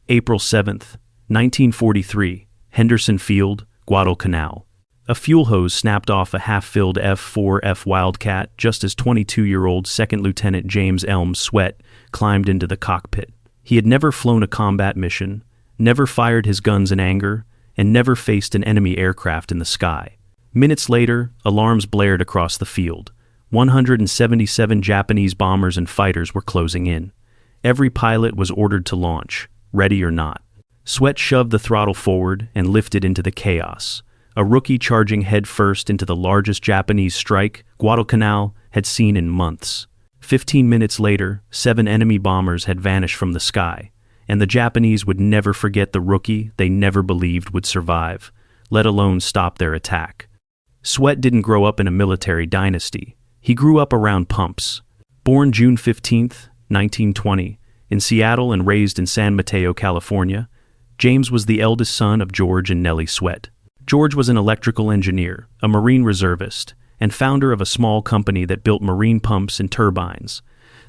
April 7th, 1943, Henderson Field, Guadalcanal. A fuel hose snapped off a half-filled F4F Wildcat just as 22-year-old Second Lieutenant James Elms Swett climbed into the cockpit. He had never flown a combat mission, never fired his guns in anger, and never faced an enemy aircraft in the sky. Minutes later, alarms blared across the field. 177 Japanese bombers and fighters were closing in. Every pilot was ordered to launch, ready or not. Swett shoved the throttle forward and lifted into the chaos. A rookie charging headfirst into the largest Japanese strike Guadalcanal had seen in months. 15 minutes later, 7 enemy bombers had vanished from the sky, and the Japanese would never forget the rookie they never believed would survive, let alone stop their attack. Swett didn't grow up in a military dynasty. He grew up around pumps. Born June 15, 1920, in Seattle and raised in San Mateo, California, James was the eldest son of George and Nellie Swett. George was an electrical engineer, a Marine reservist, and founder of a small company that built marine pumps and turbines,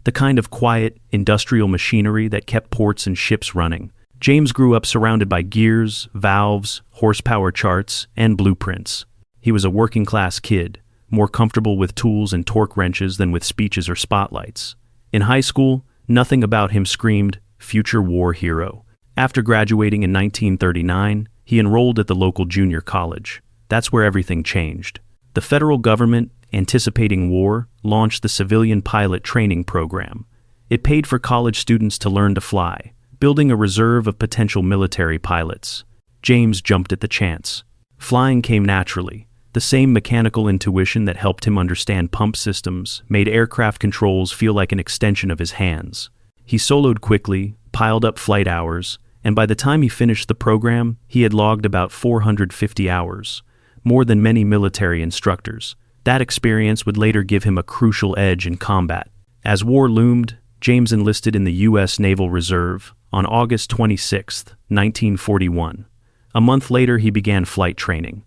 the kind of quiet, industrial machinery that kept ports and ships running. James grew up surrounded by gears, valves, horsepower charts, and blueprints. He was a working-class kid, more comfortable with tools and torque wrenches than with speeches or spotlights. In high school, nothing about him screamed, "future war hero." After graduating in 1939, he enrolled at the local junior college. That's where everything changed. The federal government, anticipating war, launched the Civilian Pilot Training Program. It paid for college students to learn to fly, building a reserve of potential military pilots. James jumped at the chance. Flying came naturally. The same mechanical intuition that helped him understand pump systems made aircraft controls feel like an extension of his hands. He soloed quickly, piled up flight hours, and by the time he finished the program, he had logged about 450 hours, more than many military instructors. That experience would later give him a crucial edge in combat. As war loomed, James enlisted in the U.S. Naval Reserve on August 26, 1941. A month later, he began flight training.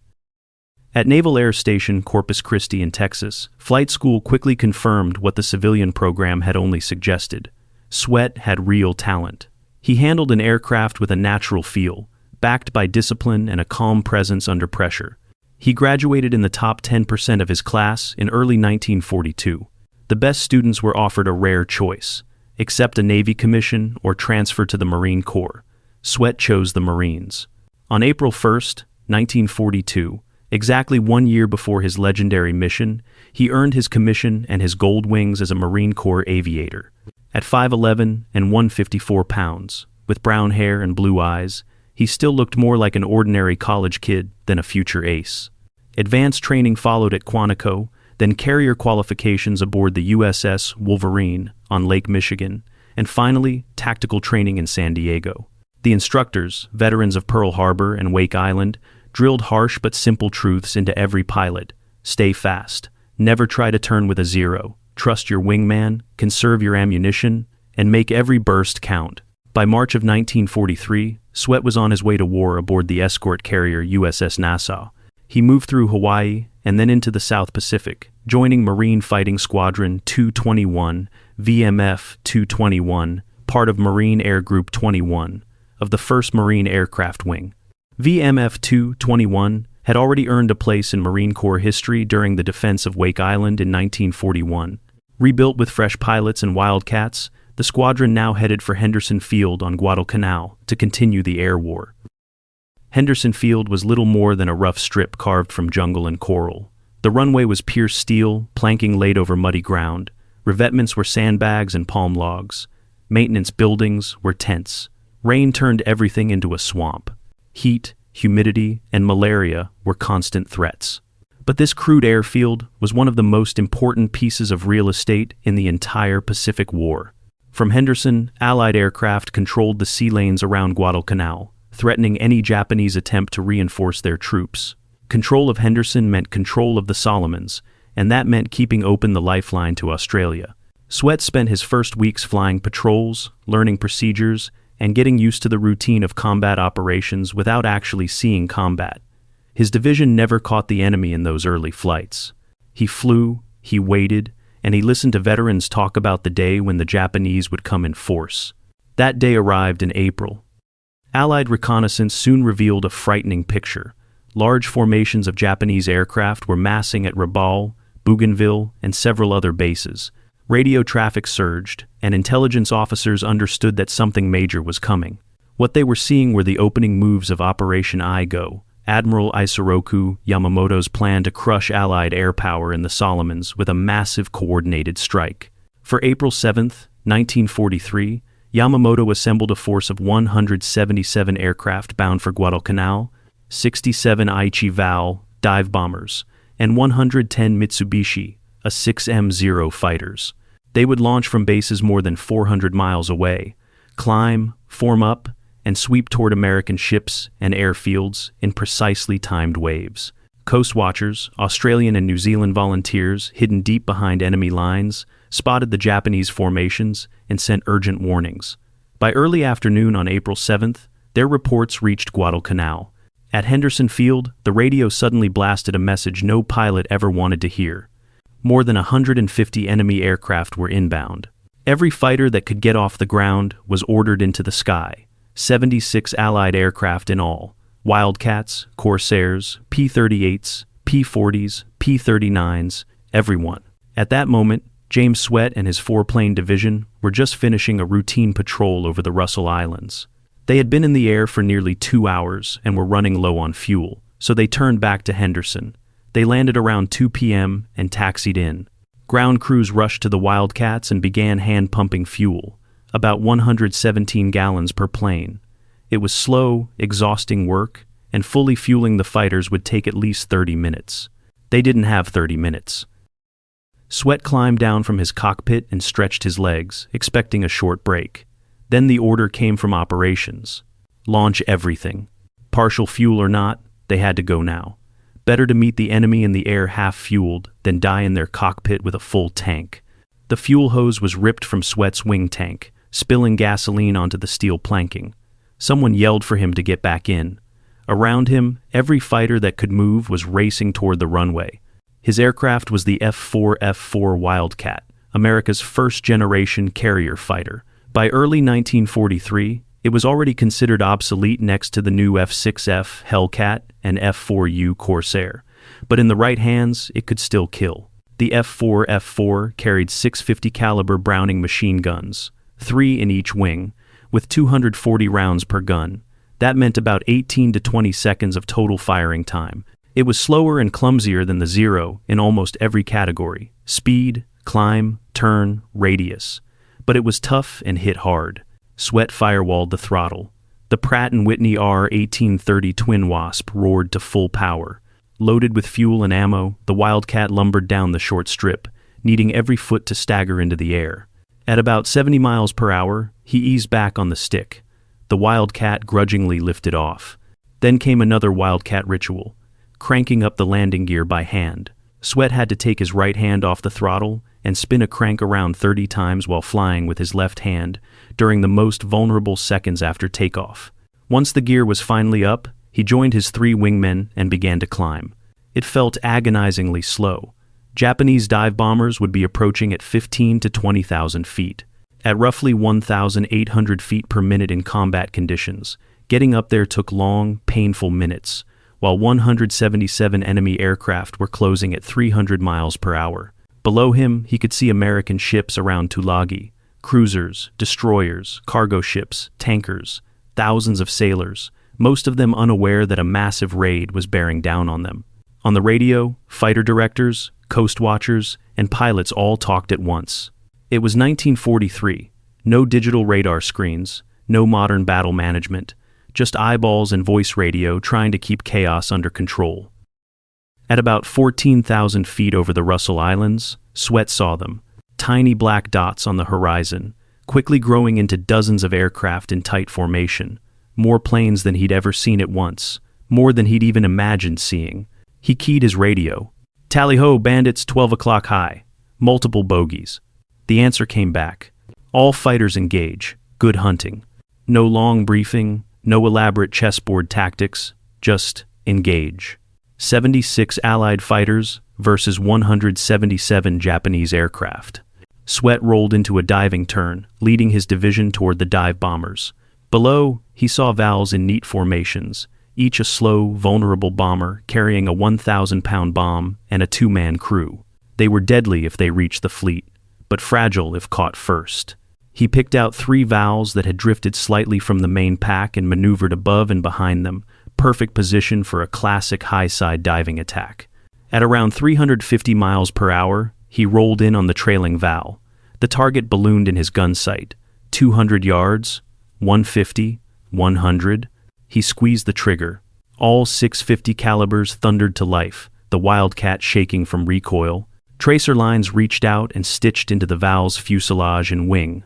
At Naval Air Station Corpus Christi in Texas, flight school quickly confirmed what the civilian program had only suggested. Swett had real talent. He handled an aircraft with a natural feel, backed by discipline and a calm presence under pressure. He graduated in the top 10% of his class in early 1942. The best students were offered a rare choice: accept a Navy commission or transfer to the Marine Corps. Swett chose the Marines. On April 1, 1942, exactly 1 year before his legendary mission, he earned his commission and his gold wings as a Marine Corps aviator. At 5'11" and 154 pounds, with brown hair and blue eyes, he still looked more like an ordinary college kid than a future ace. Advanced training followed at Quantico, then carrier qualifications aboard the USS Wolverine on Lake Michigan, and finally, tactical training in San Diego. The instructors, veterans of Pearl Harbor and Wake Island, drilled harsh but simple truths into every pilot. Stay fast. Never try to turn with a zero. Trust your wingman, conserve your ammunition, and make every burst count. By March of 1943, Swett was on his way to war aboard the escort carrier USS Nassau. He moved through Hawaii and then into the South Pacific, joining Marine Fighting Squadron 221, VMF 221, part of Marine Air Group 21, of the 1st Marine Aircraft Wing. VMF 221 had already earned a place in Marine Corps history during the defense of Wake Island in 1941. Rebuilt with fresh pilots and Wildcats, the squadron now headed for Henderson Field on Guadalcanal to continue the air war. Henderson Field was little more than a rough strip carved from jungle and coral. The runway was pierced steel, planking laid over muddy ground. Revetments were sandbags and palm logs. Maintenance buildings were tents. Rain turned everything into a swamp. Heat, humidity, and malaria were constant threats. But this crude airfield was one of the most important pieces of real estate in the entire Pacific War. From Henderson, Allied aircraft controlled the sea lanes around Guadalcanal, threatening any Japanese attempt to reinforce their troops. Control of Henderson meant control of the Solomons, and that meant keeping open the lifeline to Australia. Swett spent his first weeks flying patrols, learning procedures, and getting used to the routine of combat operations without actually seeing combat. His division never caught the enemy in those early flights. He flew, he waited, and he listened to veterans talk about the day when the Japanese would come in force. That day arrived in April. Allied reconnaissance soon revealed a frightening picture. Large formations of Japanese aircraft were massing at Rabaul, Bougainville, and several other bases. Radio traffic surged, and intelligence officers understood that something major was coming. What they were seeing were the opening moves of Operation Igo, Admiral Isoroku Yamamoto's plan to crush Allied air power in the Solomons with a massive coordinated strike. For April 7, 1943, Yamamoto assembled a force of 177 aircraft bound for Guadalcanal, 67 Aichi Val dive bombers, and 110 Mitsubishi, a 6M0 fighters. They would launch from bases more than 400 miles away, climb, form up, and sweep toward American ships and airfields in precisely timed waves. Coast watchers, Australian and New Zealand volunteers hidden deep behind enemy lines, spotted the Japanese formations and sent urgent warnings. By early afternoon on April 7th, their reports reached Guadalcanal. At Henderson Field, the radio suddenly blasted a message no pilot ever wanted to hear. More than 150 enemy aircraft were inbound. Every fighter that could get off the ground was ordered into the sky. 76 Allied aircraft in all: Wildcats, Corsairs, P-38s, P-40s, P-39s, everyone. At that moment, James Swett and his four-plane division were just finishing a routine patrol over the Russell Islands. They had been in the air for nearly 2 hours and were running low on fuel, so they turned back to Henderson. They landed around 2 p.m. and taxied in. Ground crews rushed to the Wildcats and began hand-pumping fuel, about 117 gallons per plane. It was slow, exhausting work, and fully fueling the fighters would take at least 30 minutes. They didn't have 30 minutes. Swett climbed down from his cockpit and stretched his legs, expecting a short break. Then the order came from operations. Launch everything. Partial fuel or not, they had to go now. Better to meet the enemy in the air half-fueled than die in their cockpit with a full tank. The fuel hose was ripped from Swett's wing tank, spilling gasoline onto the steel planking. Someone yelled for him to get back in. Around him, every fighter that could move was racing toward the runway. His aircraft was the F4F Wildcat, America's first-generation carrier fighter. By early 1943, it was already considered obsolete next to the new F6F Hellcat and F4U Corsair. But in the right hands, it could still kill. The F4F carried 650 caliber Browning machine guns, 3 in each wing, with 240 rounds per gun. That meant about 18 to 20 seconds of total firing time. It was slower and clumsier than the Zero in almost every category: speed, climb, turn, radius. But it was tough and hit hard. Swett firewalled the throttle. The Pratt & Whitney R-1830 Twin Wasp roared to full power. Loaded with fuel and ammo, the Wildcat lumbered down the short strip, needing every foot to stagger into the air. At about 70 miles per hour, he eased back on the stick. The Wildcat grudgingly lifted off. Then came another Wildcat ritual, cranking up the landing gear by hand. Swett had to take his right hand off the throttle and spin a crank around 30 times while flying with his left hand during the most vulnerable seconds after takeoff. Once the gear was finally up, he joined his 3 wingmen and began to climb. It felt agonizingly slow. Japanese dive bombers would be approaching at 15 to 20,000 feet. At roughly 1,800 feet per minute in combat conditions, getting up there took long, painful minutes, while 177 enemy aircraft were closing at 300 miles per hour. Below him, he could see American ships around Tulagi, cruisers, destroyers, cargo ships, tankers, thousands of sailors, most of them unaware that a massive raid was bearing down on them. On the radio, fighter directors, coast watchers, and pilots all talked at once. It was 1943. No digital radar screens, no modern battle management, just eyeballs and voice radio trying to keep chaos under control. At about 14,000 feet over the Russell Islands, Swett saw them, tiny black dots on the horizon, quickly growing into dozens of aircraft in tight formation, more planes than he'd ever seen at once, more than he'd even imagined seeing. He keyed his radio. "Tally-ho, bandits, 12 o'clock high. Multiple bogeys." The answer came back. "All fighters engage. Good hunting." No long briefing, no elaborate chessboard tactics, just engage. 76 Allied fighters versus 177 Japanese aircraft. Swett rolled into a diving turn, leading his division toward the dive bombers. Below, He saw valves in neat formations, each a slow, vulnerable bomber carrying a 1,000-pound bomb and a two-man crew. They were deadly if they reached the fleet, but fragile if caught first. He picked out 3 valves that had drifted slightly from the main pack and maneuvered above and behind them, perfect position for a classic high-side diving attack. At around 350 miles per hour, he rolled in on the trailing valve. The target ballooned in his gun sight. 200 yards, 150, 100. He squeezed the trigger. All 650 calibers thundered to life, the Wildcat shaking from recoil. Tracer lines reached out and stitched into the valve's fuselage and wing.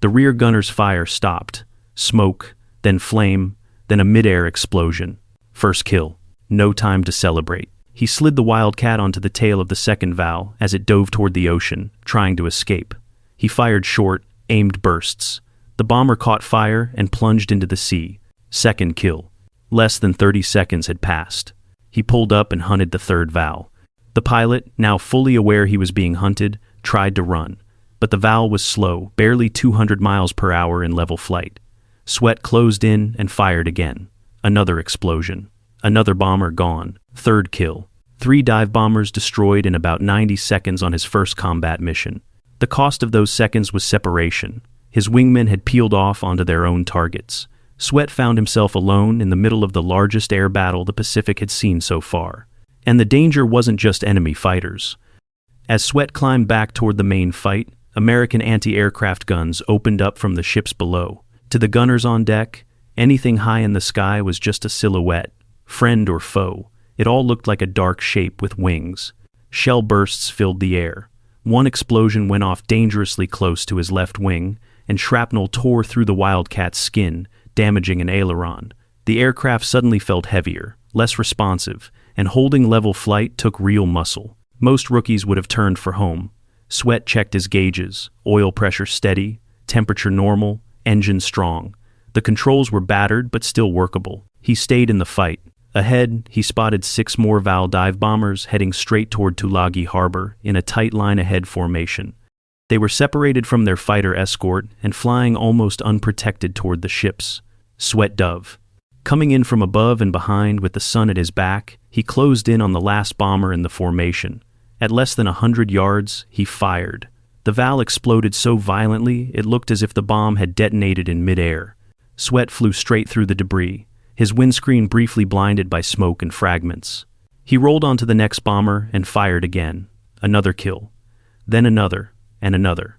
The rear gunner's fire stopped. Smoke, then flame, then a mid-air explosion. First kill. No time to celebrate. He slid the Wildcat onto the tail of the second valve as it dove toward the ocean, trying to escape. He fired short, aimed bursts. The bomber caught fire and plunged into the sea. Second kill. Less than 30 seconds had passed. He pulled up and hunted the third valve. The pilot, now fully aware he was being hunted, tried to run. But the valve was slow, barely 200 miles per hour in level flight. Swett closed in and fired again. Another explosion. Another bomber gone. Third kill. 3 dive bombers destroyed in about 90 seconds on his first combat mission. The cost of those seconds was separation. His wingmen had peeled off onto their own targets. Swett found himself alone in the middle of the largest air battle the Pacific had seen so far. And the danger wasn't just enemy fighters. As Swett climbed back toward the main fight, American anti-aircraft guns opened up from the ships below. To the gunners on deck, anything high in the sky was just a silhouette, friend or foe. It all looked like a dark shape with wings. Shell bursts filled the air. One explosion went off dangerously close to his left wing, and shrapnel tore through the Wildcat's skin, damaging an aileron. The aircraft suddenly felt heavier, less responsive, and holding level flight took real muscle. Most rookies would have turned for home. Swett checked his gauges, oil pressure steady, temperature normal, engine strong. The controls were battered but still workable. He stayed in the fight. Ahead, he spotted 6 more Val dive bombers heading straight toward Tulagi Harbor in a tight line-ahead formation. They were separated from their fighter escort and flying almost unprotected toward the ships. Swett dove. Coming in from above and behind with the sun at his back, he closed in on the last bomber in the formation. At less than 100 yards, he fired. The Val exploded so violently it looked as if the bomb had detonated in midair. Swett flew straight through the debris, his windscreen briefly blinded by smoke and fragments. He rolled onto the next bomber and fired again. Another kill. Then another, and another.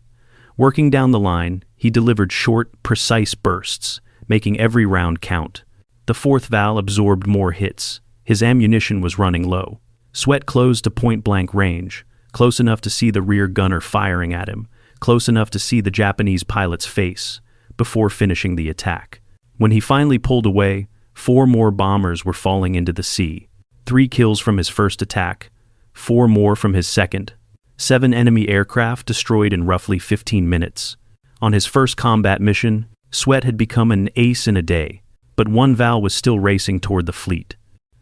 Working down the line, he delivered short, precise bursts, making every round count. The fourth Val absorbed more hits. His ammunition was running low. Swett closed to point-blank range, close enough to see the rear gunner firing at him, close enough to see the Japanese pilot's face, before finishing the attack. When he finally pulled away, 4 more bombers were falling into the sea. 3 kills from his first attack, 4 more from his second. 7 enemy aircraft destroyed in roughly 15 minutes. On his first combat mission, Swett had become an ace in a day, but one Val was still racing toward the fleet.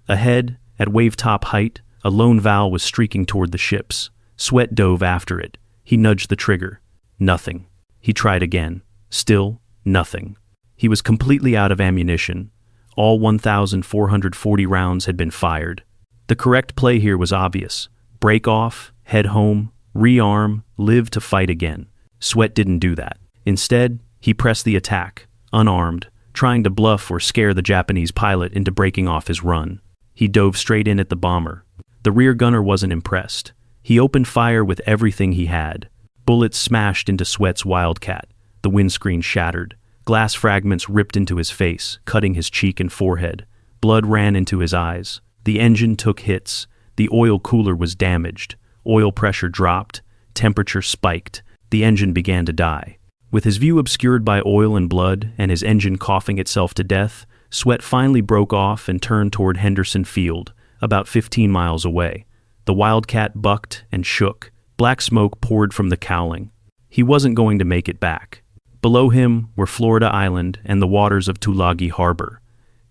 Ahead, at wave-top height, a lone Val was streaking toward the ships. Swett dove after it. He nudged the trigger. Nothing. He tried again. Still, nothing. He was completely out of ammunition. All 1,440 rounds had been fired. The correct play here was obvious. Break off, head home, rearm, live to fight again. Swett didn't do that. Instead, he pressed the attack, unarmed, trying to bluff or scare the Japanese pilot into breaking off his run. He dove straight in at the bomber. The rear gunner wasn't impressed. He opened fire with everything he had. Bullets smashed into Swett's Wildcat. The windscreen shattered. Glass fragments ripped into his face, cutting his cheek and forehead. Blood ran into his eyes. The engine took hits. The oil cooler was damaged. Oil pressure dropped. Temperature spiked. The engine began to die. With his view obscured by oil and blood and his engine coughing itself to death, Swett finally broke off and turned toward Henderson Field, about 15 miles away. The Wildcat bucked and shook. Black smoke poured from the cowling. He wasn't going to make it back. Below him were Florida Island and the waters of Tulagi Harbor.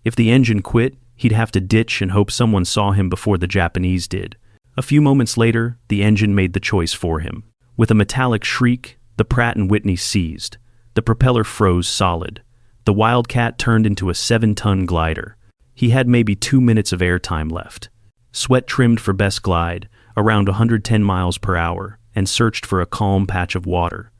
If the engine quit, he'd have to ditch and hope someone saw him before the Japanese did. A few moments later, the engine made the choice for him. With a metallic shriek, the Pratt & Whitney seized. The propeller froze solid. The Wildcat turned into a 7-ton glider. He had maybe 2 minutes of airtime left. Swett trimmed for best glide, around 110 miles per hour, and searched for a calm patch of water.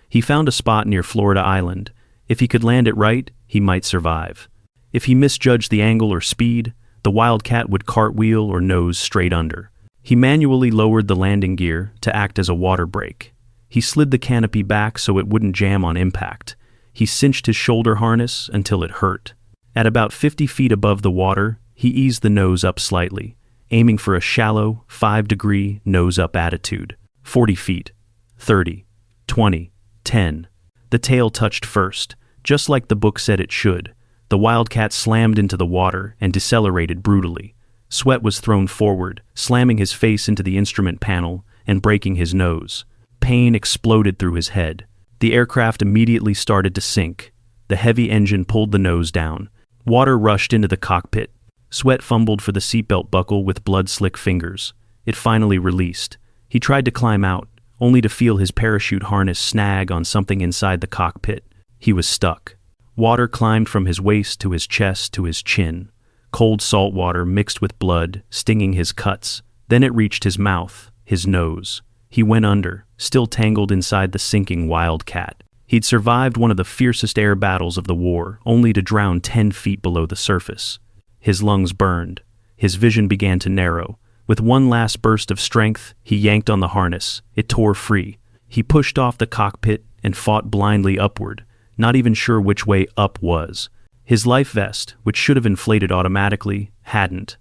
He found a spot near Florida Island. If he could land it right, he might survive. If he misjudged the angle or speed, the Wildcat would cartwheel or nose straight under. He manually lowered the landing gear to act as a water brake. He slid the canopy back so it wouldn't jam on impact. He cinched his shoulder harness until it hurt. At about 50 feet above the water, he eased the nose up slightly, aiming for a shallow, 5-degree nose-up attitude. 40 feet, 30, 20, 10. The tail touched first, just like the book said it should. The Wildcat slammed into the water and decelerated brutally. Swett was thrown forward, slamming his face into the instrument panel and breaking his nose. Pain exploded through his head. The aircraft immediately started to sink. The heavy engine pulled the nose down. Water rushed into the cockpit. Swett fumbled for the seatbelt buckle with blood-slick fingers. It finally released. He tried to climb out, only to feel his parachute harness snag on something inside the cockpit. He was stuck. Water climbed from his waist to his chest to his chin. Cold salt water mixed with blood, stinging his cuts. Then it reached his mouth, his nose. He went under, still tangled inside the sinking Wildcat. He'd survived one of the fiercest air battles of the war, only to drown 10 feet below the surface. His lungs burned. His vision began to narrow. With one last burst of strength, he yanked on the harness. It tore free. He pushed off the cockpit and fought blindly upward, not even sure which way up was. His life vest, which should have inflated automatically, hadn't.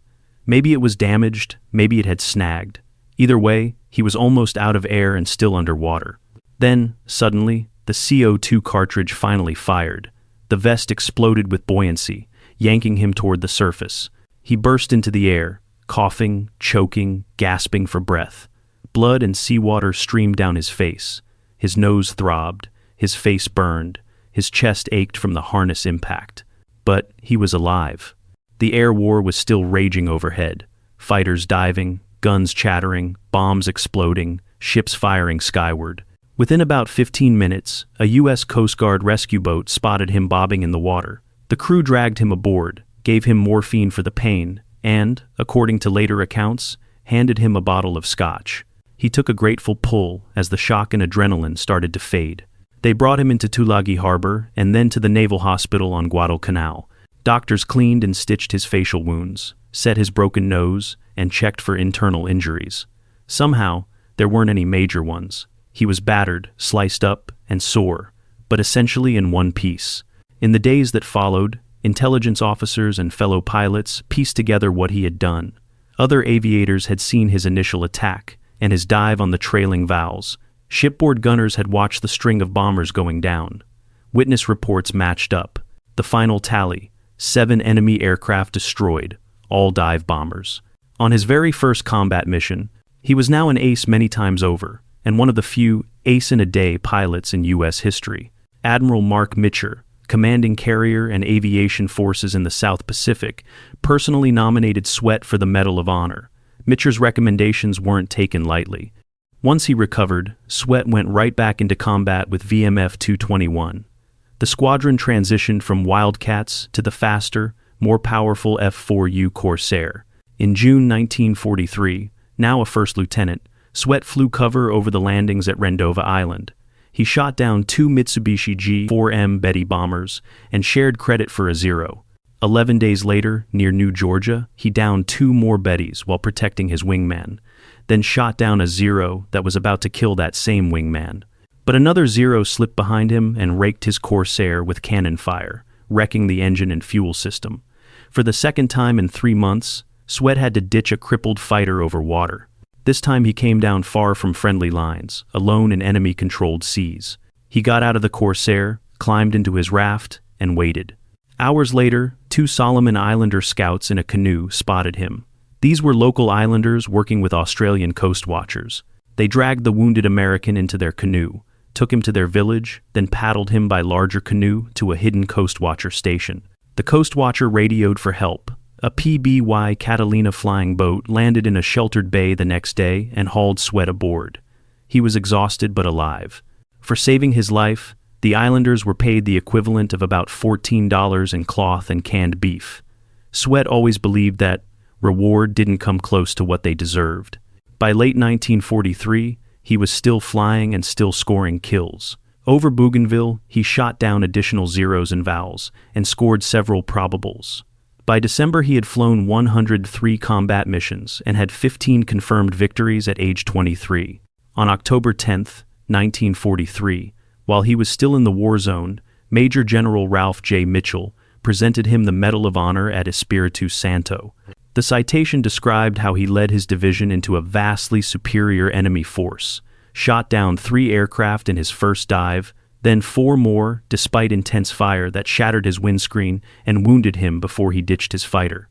Maybe it was damaged, maybe it had snagged. Either way, he was almost out of air and still underwater. Then, suddenly, the CO2 cartridge finally fired. The vest exploded with buoyancy, yanking him toward the surface. He burst into the air, coughing, choking, gasping for breath. Blood and seawater streamed down his face. His nose throbbed, his face burned, his chest ached from the harness impact. But he was alive. The air war was still raging overhead. Fighters diving, guns chattering, bombs exploding, ships firing skyward. Within about 15 minutes, a U.S. Coast Guard rescue boat spotted him bobbing in the water. The crew dragged him aboard, gave him morphine for the pain, and, according to later accounts, handed him a bottle of scotch. He took a grateful pull as the shock and adrenaline started to fade. They brought him into Tulagi Harbor and then to the Naval Hospital on Guadalcanal. Doctors cleaned and stitched his facial wounds, set his broken nose, and checked for internal injuries. Somehow, there weren't any major ones. He was battered, sliced up, and sore, but essentially in one piece. In the days that followed, intelligence officers and fellow pilots pieced together what he had done. Other aviators had seen his initial attack and his dive on the trailing valves. Shipboard gunners had watched the string of bombers going down. Witness reports matched up. The final tally: 7 enemy aircraft destroyed, all dive bombers. On his very first combat mission, he was now an ace many times over, and one of the few ace-in-a-day pilots in U.S. history. Admiral Mark Mitcher, commanding carrier and aviation forces in the South Pacific, personally nominated Swett for the Medal of Honor. Mitcher's recommendations weren't taken lightly. Once he recovered, Swett went right back into combat with VMF 221. The squadron transitioned from Wildcats to the faster, more powerful F4U Corsair. In June 1943, now a first lieutenant, Swett flew cover over the landings at Rendova Island. He shot down 2 Mitsubishi G4M Betty bombers and shared credit for a 0. 11 days later, near New Georgia, he downed 2 more Bettys while protecting his wingman, then shot down a 0 that was about to kill that same wingman. But another 0 slipped behind him and raked his Corsair with cannon fire, wrecking the engine and fuel system. For the second time in 3 months, Swett had to ditch a crippled fighter over water. This time he came down far from friendly lines, alone in enemy-controlled seas. He got out of the Corsair, climbed into his raft, and waited. Hours later, 2 Solomon Islander scouts in a canoe spotted him. These were local islanders working with Australian coast watchers. They dragged the wounded American into their canoe, took him to their village, then paddled him by larger canoe to a hidden coast watcher station. The coast watcher radioed for help. A PBY Catalina flying boat landed in a sheltered bay the next day and hauled Swett aboard. He was exhausted but alive. For saving his life, The islanders were paid the equivalent of about $14 in cloth and canned beef. Swett always believed that reward didn't come close to what they deserved. By late 1943, he was still flying and still scoring kills. Over Bougainville, he shot down additional zeros and vowels and scored several probables. By December, he had flown 103 combat missions and had 15 confirmed victories at age 23. On October 10, 1943, while he was still in the war zone, Major General Ralph J. Mitchell presented him the Medal of Honor at Espiritu Santo. The citation described how he led his division into a vastly superior enemy force, shot down 3 aircraft in his first dive, then 4 more despite intense fire that shattered his windscreen and wounded him before he ditched his fighter.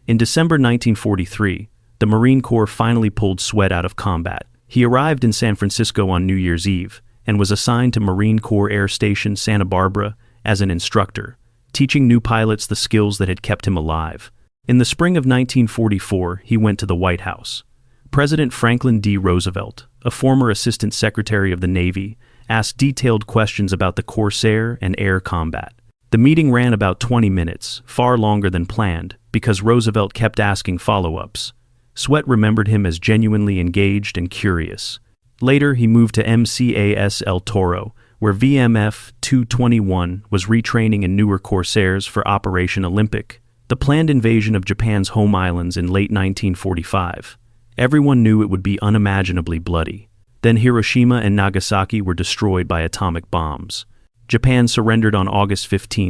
In December 1943, the Marine Corps finally pulled Swett out of combat. He arrived in San Francisco on New Year's Eve and was assigned to Marine Corps Air Station Santa Barbara as an instructor, teaching new pilots the skills that had kept him alive. In the spring of 1944, he went to the White House. President Franklin D. Roosevelt, a former Assistant Secretary of the Navy, asked detailed questions about the Corsair and air combat. The meeting ran about 20 minutes, far longer than planned, because Roosevelt kept asking follow-ups. Swett remembered him as genuinely engaged and curious. Later, he moved to MCAS El Toro, where VMF 221 was retraining in newer Corsairs for Operation Olympic, the planned invasion of Japan's home islands in late 1945. Everyone knew it would be unimaginably bloody. Then Hiroshima and Nagasaki were destroyed by atomic bombs. Japan surrendered on August 15,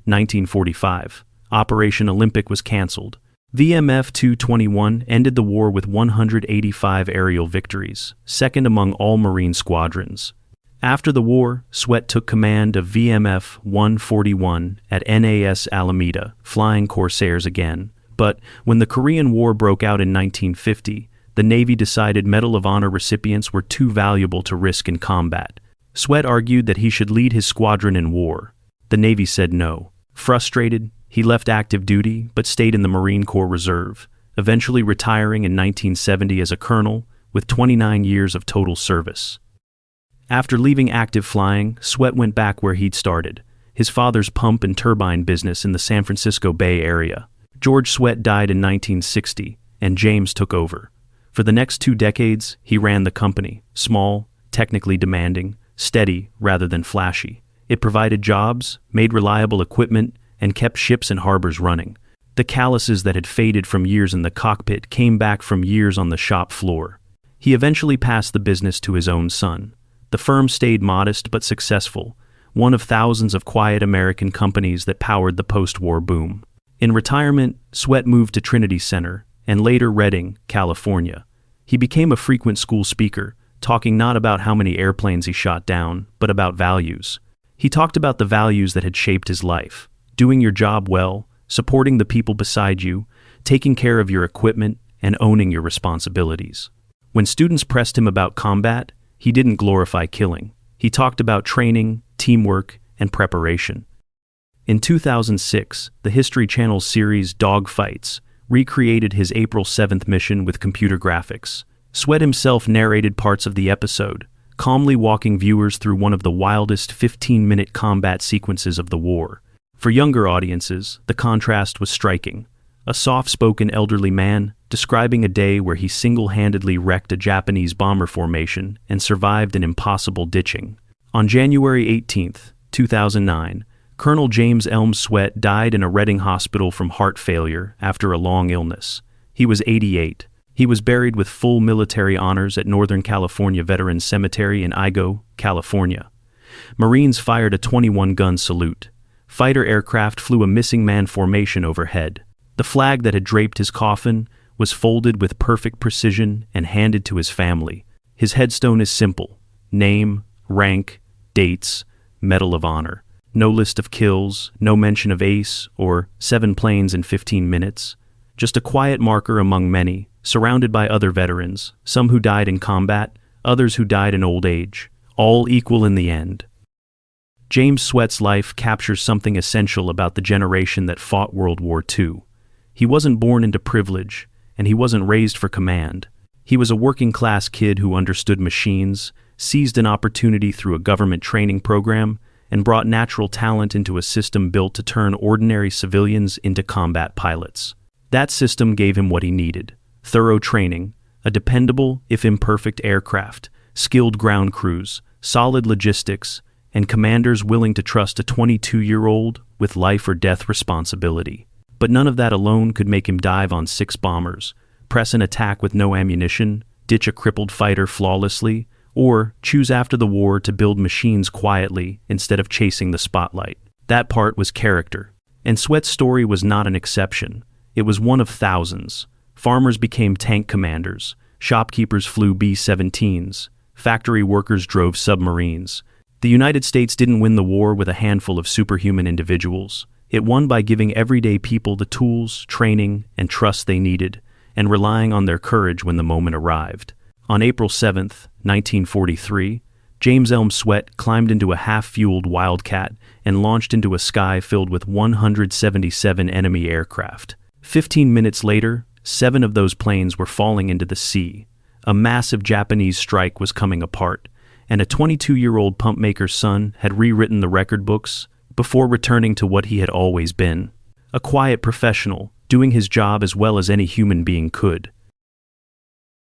1945. Operation Olympic was canceled. VMF 221 ended the war with 185 aerial victories, second among all Marine squadrons. After the war, Swett took command of VMF 141 at NAS Alameda, flying Corsairs again. But when the Korean War broke out in 1950, the Navy decided Medal of Honor recipients were too valuable to risk in combat. Swett argued that he should lead his squadron in war. The Navy said no. Frustrated, he left active duty but stayed in the Marine Corps Reserve, eventually retiring in 1970 as a colonel with 29 years of total service. After leaving active flying, Swett went back where he'd started, his father's pump and turbine business in the San Francisco Bay Area. George Swett died in 1960, and James took over. For the next 2 decades, he ran the company, small, technically demanding, steady rather than flashy. It provided jobs, made reliable equipment, and kept ships and harbors running. The calluses that had faded from years in the cockpit came back from years on the shop floor. He eventually passed the business to his own son. The firm stayed modest but successful, one of thousands of quiet American companies that powered the post-war boom. In retirement, Swett moved to Trinity Center, and later Redding, California. He became a frequent school speaker, talking not about how many airplanes he shot down, but about values. He talked about the values that had shaped his life: doing your job well, supporting the people beside you, taking care of your equipment, and owning your responsibilities. When students pressed him about combat, he didn't glorify killing. He talked about training, teamwork, and preparation. In 2006, the History Channel's series Dogfights recreated his April 7th mission with computer graphics. Swett himself narrated parts of the episode, calmly walking viewers through one of the wildest 15-minute combat sequences of the war. For younger audiences, the contrast was striking. A soft-spoken elderly man describing a day where he single-handedly wrecked a Japanese bomber formation and survived an impossible ditching. On January 18, 2009, Colonel James Elms Swett died in a Redding hospital from heart failure after a long illness. He was 88. He was buried with full military honors at Northern California Veterans Cemetery in Igo, California. Marines fired a 21-gun salute. Fighter aircraft flew a missing man formation overhead. The flag that had draped his coffin was folded with perfect precision and handed to his family. His headstone is simple: name, rank, dates, Medal of Honor. No list of kills, no mention of ace or 7 planes in 15 minutes. Just a quiet marker among many, surrounded by other veterans, some who died in combat, others who died in old age, all equal in the end. James Swett's life captures something essential about the generation that fought World War II. He wasn't born into privilege, and he wasn't raised for command. He was a working-class kid who understood machines, seized an opportunity through a government training program, and brought natural talent into a system built to turn ordinary civilians into combat pilots. That system gave him what he needed: thorough training, a dependable, if imperfect, aircraft, skilled ground crews, solid logistics, and commanders willing to trust a 22-year-old with life or death responsibility. But none of that alone could make him dive on 6 bombers, press an attack with no ammunition, ditch a crippled fighter flawlessly, or choose after the war to build machines quietly instead of chasing the spotlight. That part was character. And Swett's story was not an exception. It was one of thousands. Farmers became tank commanders, shopkeepers flew B-17s, factory workers drove submarines. The United States didn't win the war with a handful of superhuman individuals. It won by giving everyday people the tools, training, and trust they needed, and relying on their courage when the moment arrived. On April 7, 1943, James Elms Swett climbed into a half-fueled Wildcat and launched into a sky filled with 177 enemy aircraft. 15 minutes later, 7 of those planes were falling into the sea. A massive Japanese strike was coming apart, and a 22-year-old pump maker's son had rewritten the record books before returning to what he had always been: a quiet professional, doing his job as well as any human being could.